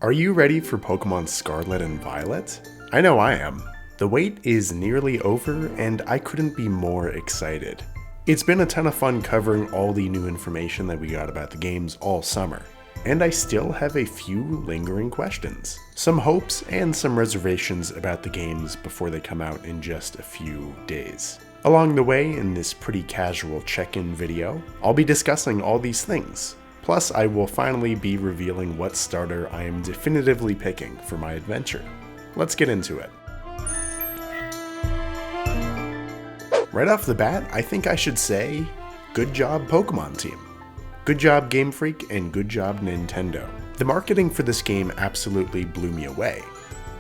Are you ready for Pokémon Scarlet and Violet? I know I am. The wait is nearly over, and I couldn't be more excited. It's been a ton of fun covering all the new information that we got about the games all summer, and I still have a few lingering questions. Some hopes and some reservations about the games before they come out in just a few days. Along the way, in this pretty casual check-in video, I'll be discussing all these things. Plus, I will finally be revealing what starter I am definitively picking for my adventure. Let's get into it. Right off the bat, I think I should say, good job Pokemon team. Good job Game Freak, and good job Nintendo. The marketing for this game absolutely blew me away.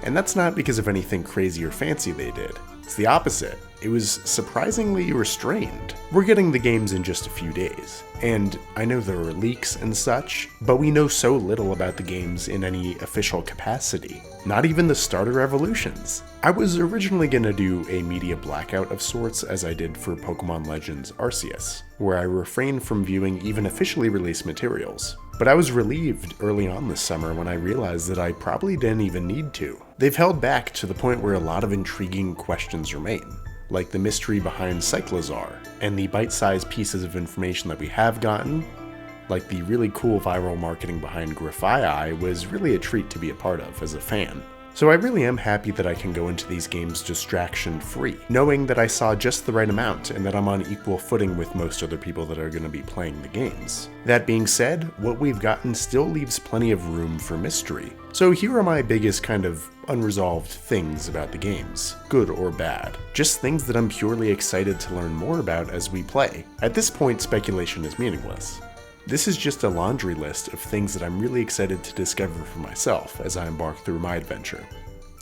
And that's not because of anything crazy or fancy they did. It's the opposite. It was surprisingly restrained. We're getting the games in just a few days, and I know there are leaks and such, but we know so little about the games in any official capacity. Not even the starter evolutions. I was originally gonna do a media blackout of sorts as I did for Pokemon Legends Arceus, where I refrained from viewing even officially released materials. But I was relieved early on this summer when I realized that I probably didn't even need to. They've held back to the point where a lot of intriguing questions remain, like the mystery behind Cyclizar, and the bite-sized pieces of information that we have gotten, like the really cool viral marketing behind Grafaiai, was really a treat to be a part of as a fan. So I really am happy that I can go into these games distraction-free, knowing that I saw just the right amount and that I'm on equal footing with most other people that are going to be playing the games. That being said, what we've gotten still leaves plenty of room for mystery. So here are my biggest kind of unresolved things about the games, good or bad. Just things that I'm purely excited to learn more about as we play. At this point, speculation is meaningless. This is just a laundry list of things that I'm really excited to discover for myself as I embark through my adventure.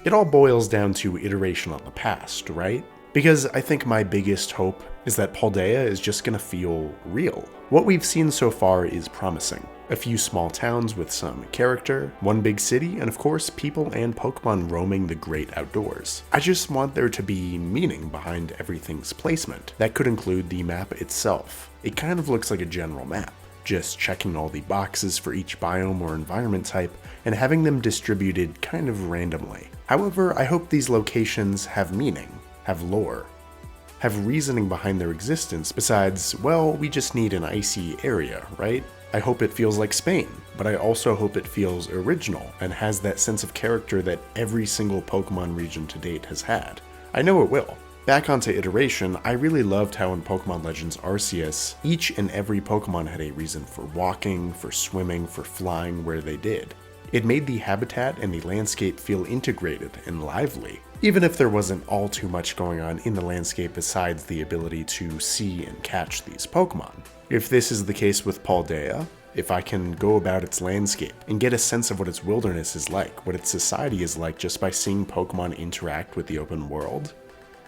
It all boils down to iteration on the past, right? Because I think my biggest hope is that Paldea is just gonna feel real. What we've seen so far is promising. A few small towns with some character, one big city, and of course people and Pokemon roaming the great outdoors. I just want there to be meaning behind everything's placement. That could include the map itself. It kind of looks like a general map, just checking all the boxes for each biome or environment type and having them distributed kind of randomly. However, I hope these locations have meaning, have lore, have reasoning behind their existence besides, well, we just need an icy area, right? I hope it feels like Spain, but I also hope it feels original and has that sense of character that every single Pokemon region to date has had. I know it will. Back onto iteration, I really loved how in Pokemon Legends Arceus, each and every Pokemon had a reason for walking, for swimming, for flying where they did. It made the habitat and the landscape feel integrated and lively, even if there wasn't all too much going on in the landscape besides the ability to see and catch these Pokemon. If this is the case with Paldea, if I can go about its landscape and get a sense of what its wilderness is like, what its society is like just by seeing Pokemon interact with the open world,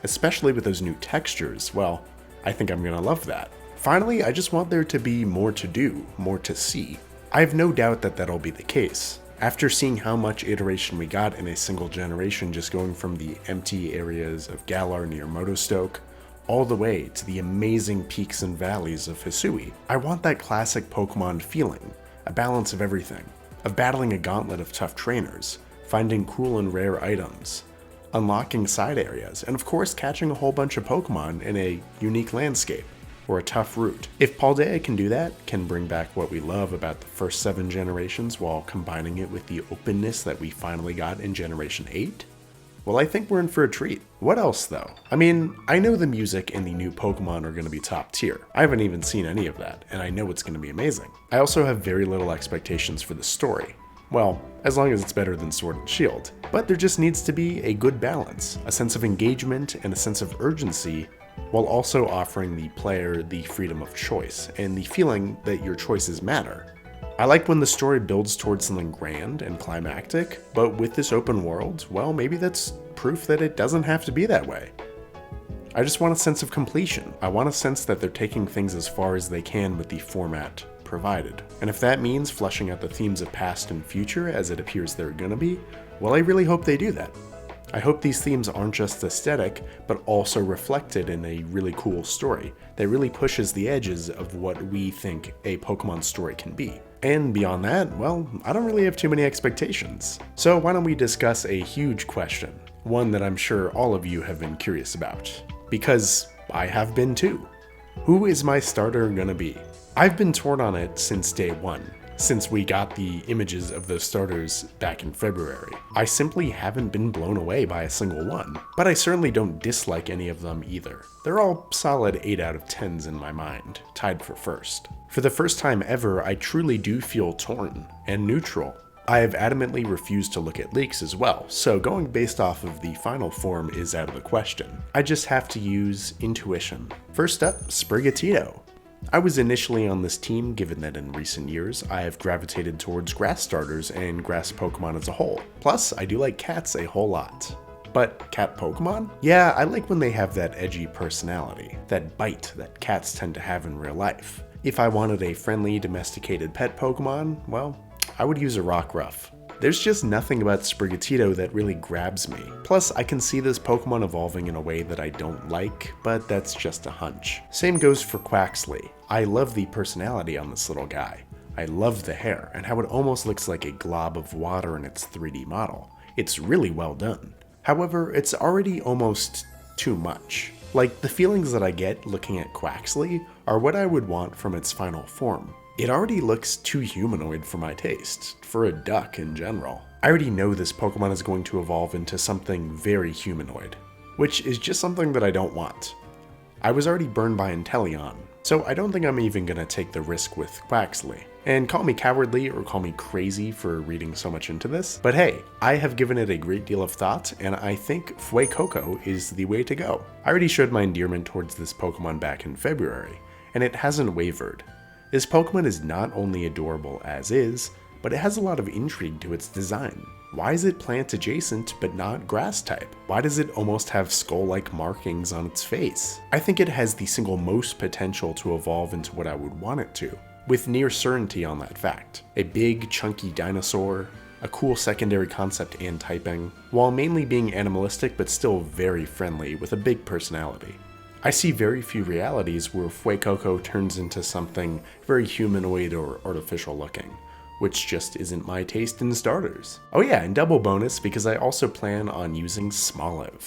especially with those new textures, well, I think I'm gonna love that. Finally, I just want there to be more to do, more to see. I have no doubt that that'll be the case. After seeing how much iteration we got in a single generation, just going from the empty areas of Galar near Motostoke, all the way to the amazing peaks and valleys of Hisui, I want that classic Pokemon feeling, a balance of everything, of battling a gauntlet of tough trainers, finding cool and rare items, unlocking side areas, and of course catching a whole bunch of Pokemon in a unique landscape, or a tough route. If Paldea can do that, can bring back what we love about the first 7 generations while combining it with the openness that we finally got in Generation 8, well, I think we're in for a treat. What else though? I mean, I know the music and the new Pokemon are gonna be top tier. I haven't even seen any of that, and I know it's gonna be amazing. I also have very little expectations for the story. Well, as long as it's better than Sword and Shield. But there just needs to be a good balance, a sense of engagement and a sense of urgency, while also offering the player the freedom of choice and the feeling that your choices matter. I like when the story builds towards something grand and climactic, but with this open world, well, maybe that's proof that it doesn't have to be that way. I just want a sense of completion. I want a sense that they're taking things as far as they can with the format provided. And if that means fleshing out the themes of past and future as it appears they're gonna be, well, I really hope they do that. I hope these themes aren't just aesthetic, but also reflected in a really cool story that really pushes the edges of what we think a Pokemon story can be. And beyond that, well, I don't really have too many expectations. So why don't we discuss a huge question, one that I'm sure all of you have been curious about. Because I have been too. Who is my starter gonna be? I've been torn on it since day one, since we got the images of those starters back in February. I simply haven't been blown away by a single one, but I certainly don't dislike any of them either. They're all solid 8 out of 10s in my mind, tied for first. For the first time ever, I truly do feel torn and neutral. I have adamantly refused to look at leaks as well, so going based off of the final form is out of the question. I just have to use intuition. First up, Sprigatito. I was initially on this team given that in recent years I have gravitated towards grass starters and grass Pokemon as a whole. Plus, I do like cats a whole lot. But cat Pokemon? Yeah, I like when they have that edgy personality, that bite that cats tend to have in real life. If I wanted a friendly, domesticated pet Pokemon, well, I would use a Rockruff. There's just nothing about Sprigatito that really grabs me. Plus, I can see this Pokemon evolving in a way that I don't like, but that's just a hunch. Same goes for Quaxly. I love the personality on this little guy. I love the hair, and how it almost looks like a glob of water in its 3D model. It's really well done. However, it's already almost too much. Like, the feelings that I get looking at Quaxly are what I would want from its final form. It already looks too humanoid for my taste, for a duck in general. I already know this Pokemon is going to evolve into something very humanoid, which is just something that I don't want. I was already burned by Inteleon, so I don't think I'm even gonna take the risk with Quaxly. And call me cowardly or call me crazy for reading so much into this, but hey, I have given it a great deal of thought, and I think Fuecoco is the way to go. I already showed my endearment towards this Pokemon back in February, and it hasn't wavered. This Pokemon is not only adorable as is, but it has a lot of intrigue to its design. Why is it plant adjacent but not grass type? Why does it almost have skull-like markings on its face? I think it has the single most potential to evolve into what I would want it to, with near certainty on that fact. A big, chunky dinosaur, a cool secondary concept and typing, while mainly being animalistic but still very friendly with a big personality. I see very few realities where Fuecoco turns into something very humanoid or artificial looking, which just isn't my taste in starters. Oh yeah, and double bonus because I also plan on using Smoliv.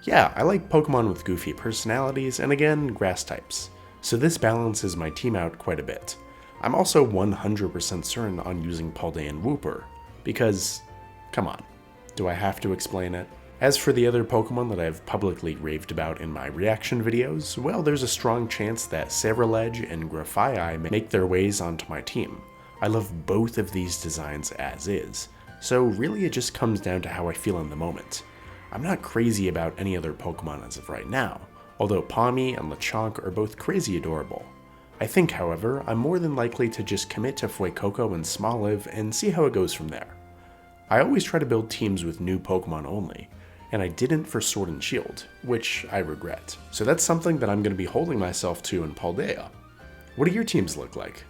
Yeah, I like Pokemon with goofy personalities and again, grass types, so this balances my team out quite a bit. I'm also 100% certain on using Paldean Wooper, because, come on, do I have to explain it? As for the other Pokemon that I've publicly raved about in my reaction videos, well, there's a strong chance that Sabrelege and Grafaiai may make their ways onto my team. I love both of these designs as is, so really it just comes down to how I feel in the moment. I'm not crazy about any other Pokemon as of right now, although Pawmi and Lechonk are both crazy adorable. I think, however, I'm more than likely to just commit to Fuecoco and Smoliv and see how it goes from there. I always try to build teams with new Pokemon only, and I didn't for Sword and Shield, which I regret. So that's something that I'm going to be holding myself to in Paldea. What do your teams look like?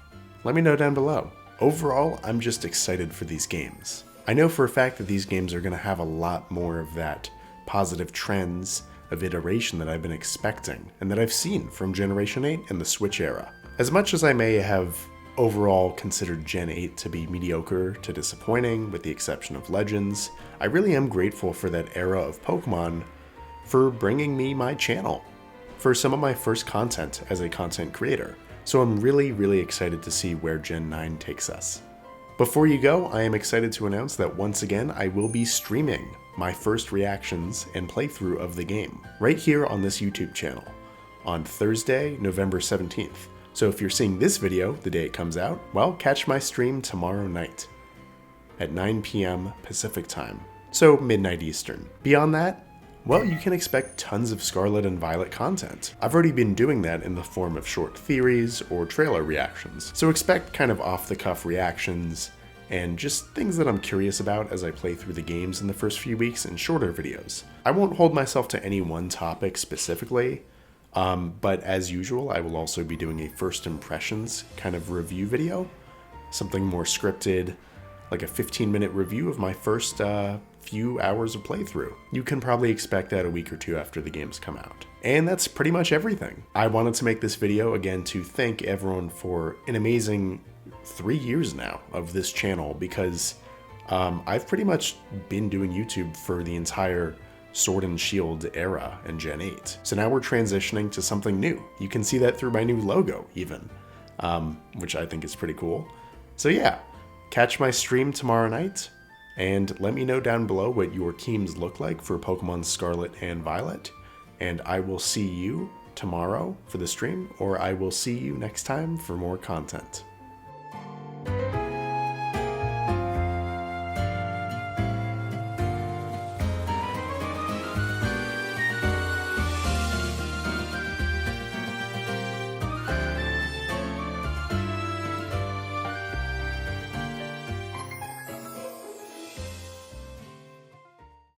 Let me know down below. Overall, I'm just excited for these games. I know for a fact that these games are going to have a lot more of that positive trends of iteration that I've been expecting, and that I've seen from Generation 8 and the Switch era. As much as I may have overall considered Gen 8 to be mediocre to disappointing, with the exception of Legends, I really am grateful for that era of Pokemon for bringing me my channel, for some of my first content as a content creator. So I'm really excited to see where Gen 9 takes us. Before you go, I am excited to announce that once again I will be streaming my first reactions and playthrough of the game, right here on this YouTube channel, on Thursday, November 17th. So if you're seeing this video the day it comes out, well, catch my stream tomorrow night at 9 p.m. Pacific time, so midnight Eastern. Beyond that, well, you can expect tons of Scarlet and Violet content. I've already been doing that in the form of short theories or trailer reactions, so expect kind of off-the-cuff reactions and just things that I'm curious about as I play through the games in the first few weeks in shorter videos. I won't hold myself to any one topic specifically, but as usual, I will also be doing a first impressions kind of review video, something more scripted, like a 15-minute review of my first few hours of playthrough. You can probably expect that a week or two after the games come out. And that's pretty much everything. I wanted to make this video again to thank everyone for an amazing 3 years now of this channel because I've pretty much been doing YouTube for the entire Sword and Shield era in Gen 8. So now we're transitioning to something new. You can see that through my new logo even, which I think is pretty cool. So yeah, catch my stream tomorrow night and let me know down below what your teams look like for Pokemon Scarlet and Violet. And I will see you tomorrow for the stream, or I will see you next time for more content.